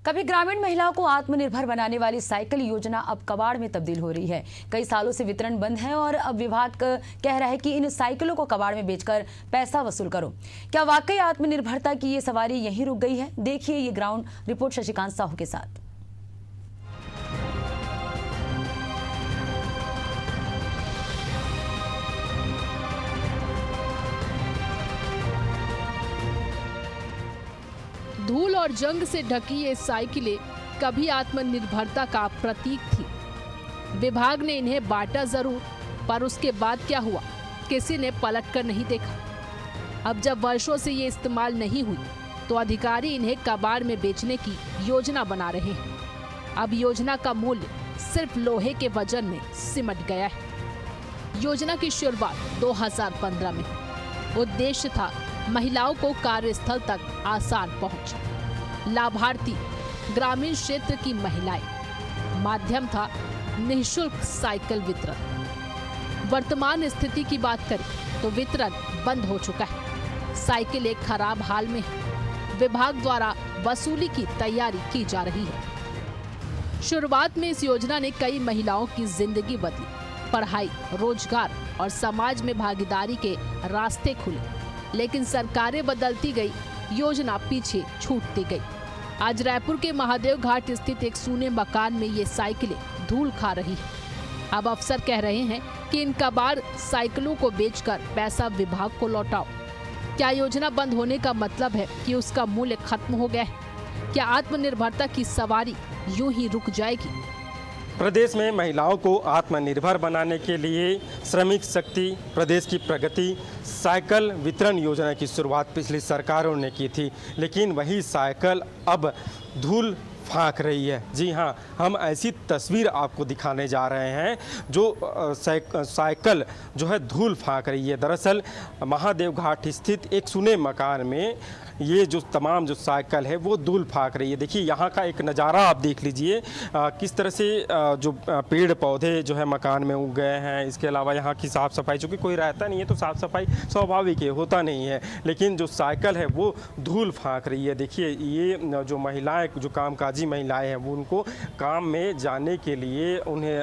कभी ग्रामीण महिलाओं को आत्मनिर्भर बनाने वाली साइकिल योजना अब कबाड़ में तब्दील हो रही है। कई सालों से वितरण बंद है और अब विभाग कह रहा है कि इन साइकिलों को कबाड़ में बेचकर पैसा वसूल करो। क्या वाकई आत्मनिर्भरता की ये सवारी यहीं रुक गई है? देखिए ये ग्राउंड रिपोर्ट शशिकांत साहू के साथ। धूल और जंग से ढकी ये साइकिलें कभी आत्मनिर्भरता का प्रतीक थी। विभाग ने इन्हें बांटा जरूर, पर उसके बाद क्या हुआ किसी ने पलट कर नहीं देखा। अब जब वर्षों से ये इस्तेमाल नहीं हुई तो अधिकारी इन्हें कबाड़ में बेचने की योजना बना रहे हैं। अब योजना का मूल्य सिर्फ लोहे के वजन में सिमट गया है। योजना की शुरुआत 2015 में। उद्देश्य था महिलाओं को कार्यस्थल तक आसान पहुंच। लाभार्थी ग्रामीण क्षेत्र की महिलाएं। माध्यम था निःशुल्क साइकिल वितरण। वर्तमान स्थिति की बात करें तो वितरण बंद हो चुका है। साइकिल एक खराब हाल में है। विभाग द्वारा वसूली की तैयारी की जा रही है। शुरुआत में इस योजना ने कई महिलाओं की जिंदगी बदली। पढ़ाई, रोजगार और समाज में भागीदारी के रास्ते खुले। लेकिन सरकारें बदलती गई, योजना पीछे छूटती गई। आज रायपुर के महादेव घाट स्थित एक सूने मकान में ये साइकिलें धूल खा रही है। अब अफसर कह रहे हैं कि इन कबाड़ साइकिलों को बेचकर पैसा विभाग को लौटाओ। क्या योजना बंद होने का मतलब है कि उसका मूल्य खत्म हो गया है? क्या आत्मनिर्भरता की सवारी यूं ही रुक जाएगी? प्रदेश में महिलाओं को आत्मनिर्भर बनाने के लिए श्रमिक शक्ति, प्रदेश की प्रगति साइकिल वितरण योजना की शुरुआत पिछली सरकारों ने की थी, लेकिन वही साइकिल अब धूल फाँक रही है। जी हाँ, हम ऐसी तस्वीर आपको दिखाने जा रहे हैं जो साइकिल जो है धूल फाँक रही है। दरअसल महादेव घाट स्थित एक सुने मकान में ये जो तमाम जो साइकिल है वो धूल फाँक रही है। देखिए यहाँ का एक नज़ारा आप देख लीजिए, किस तरह से जो पेड़ पौधे जो है मकान में उग गए हैं। इसके अलावा यहाँ की साफ़ सफाई, चूँकि कोई रहता नहीं है तो साफ़ सफाई स्वाभाविक है, होता नहीं है, लेकिन जो साइकिल है वो धूल फाँक रही है। देखिए ये जो महिलाएँ, जो कामकाजी महिलाएँ हैं, वो उनको काम में जाने के लिए उन्हें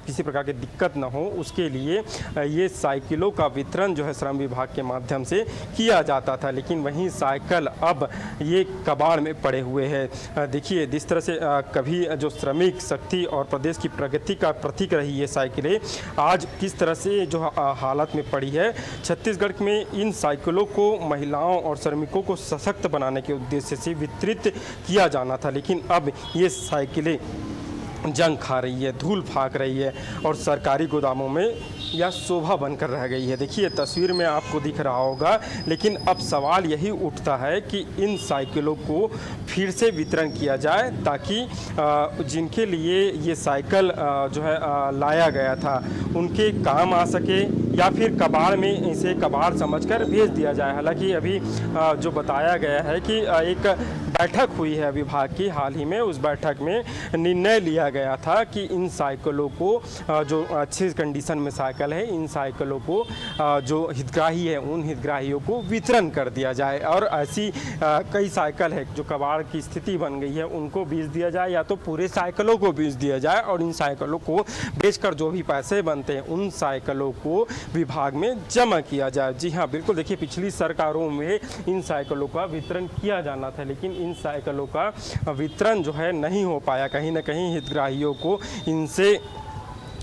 किसी प्रकार की दिक्कत न हो, उसके लिए ये साइकिलों का वितरण जो है श्रम विभाग के माध्यम से किया जाता था। लेकिन वहीं साइकिल अब ये कबाड़ में पड़े हुए हैं। देखिए जिस तरह से कभी जो श्रमिक शक्ति और प्रदेश की प्रगति का प्रतीक रही ये साइकिलें, आज किस तरह से जो हालत में पड़ी है। छत्तीसगढ़ में इन साइकिलों को महिलाओं और श्रमिकों को सशक्त बनाने के उद्देश्य से वितरित किया जाना था, लेकिन अब ये साइकिलें जंग खा रही है, धूल फाँक रही है और सरकारी गोदामों में यह शोभा बनकर रह गई है। देखिए तस्वीर में आपको दिख रहा होगा, लेकिन अब सवाल यही उठता है कि इन साइकिलों को फिर से वितरण किया जाए ताकि जिनके लिए ये साइकिल जो है लाया गया था उनके काम आ सके, या फिर कबाड़ में इसे कबाड़ समझकर भेज दिया जाए। हालांकि अभी जो बताया गया है कि एक बैठक हुई है विभाग की हाल ही में, उस बैठक में निर्णय लिया गया था कि इन साइकिलों को जो अच्छी कंडीशन में साइकिल है, इन साइकिलों को जो हितग्राही है उन हितग्राहियों को वितरण कर दिया जाए। और ऐसी कई साइकिल है जो कबाड़ की स्थिति बन गई है, उनको बेच दिया जाए या तो पूरे साइकिलों को बेच दिया जाए और इन साइकिलों को बेचकर जो भी पैसे बनते हैं उन साइकिलों को विभाग में जमा किया जाए। जी हाँ, बिल्कुल। देखिए पिछली सरकारों में इन साइकिलों का वितरण किया जाना था, लेकिन इन साइकिलों का वितरण जो है नहीं हो पाया। कहीं ना कहीं हितग्राहियों को इनसे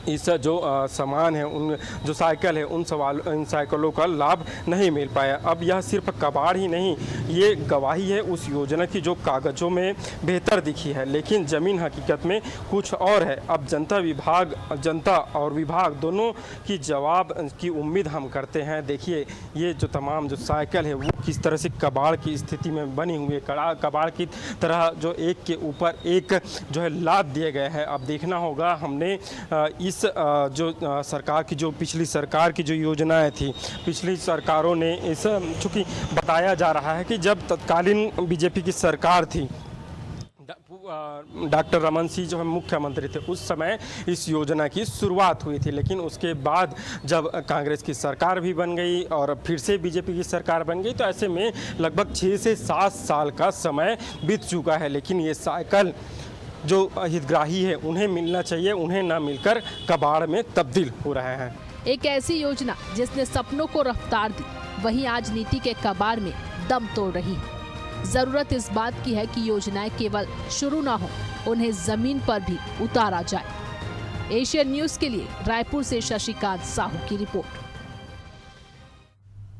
इस जो सामान है, उन जो साइकिल है, इन साइकिलों का लाभ नहीं मिल पाया। अब यह सिर्फ कबाड़ ही नहीं, ये गवाही है उस योजना की जो कागज़ों में बेहतर दिखी है, लेकिन ज़मीन हकीकत में कुछ और है। अब जनता और विभाग दोनों की जवाब की उम्मीद हम करते हैं। देखिए ये जो तमाम जो साइकिल है वो किस तरह से कबाड़ की स्थिति में बनी हुई है, कबाड़ की तरह जो एक के ऊपर एक जो है लाद दिए गए हैं। अब देखना होगा, हमने इस जो सरकार की, जो पिछली सरकार की जो योजनाएं थी, पिछली सरकारों ने इस, चूँकि बताया जा रहा है कि जब तत्कालीन बीजेपी की सरकार थी डॉक्टर रमन सिंह जो है मुख्यमंत्री थे उस समय इस योजना की शुरुआत हुई थी, लेकिन उसके बाद जब कांग्रेस की सरकार भी बन गई और फिर से बीजेपी की सरकार बन गई, तो ऐसे में लगभग 6 से 7 साल का समय बीत चुका है। लेकिन ये साइकिल जो हितग्राही है उन्हें मिलना चाहिए, उन्हें ना मिलकर कबाड़ में तब्दील हो रहे हैं। एक ऐसी योजना जिसने सपनों को रफ्तार दी, वहीं आज नीति के कबाड़ में दम तोड़ रही है। जरूरत इस बात की है कि योजनाएं केवल शुरू ना हो, उन्हें जमीन पर भी उतारा जाए। एशियन न्यूज के लिए रायपुर से शशिकांत साहू की रिपोर्ट।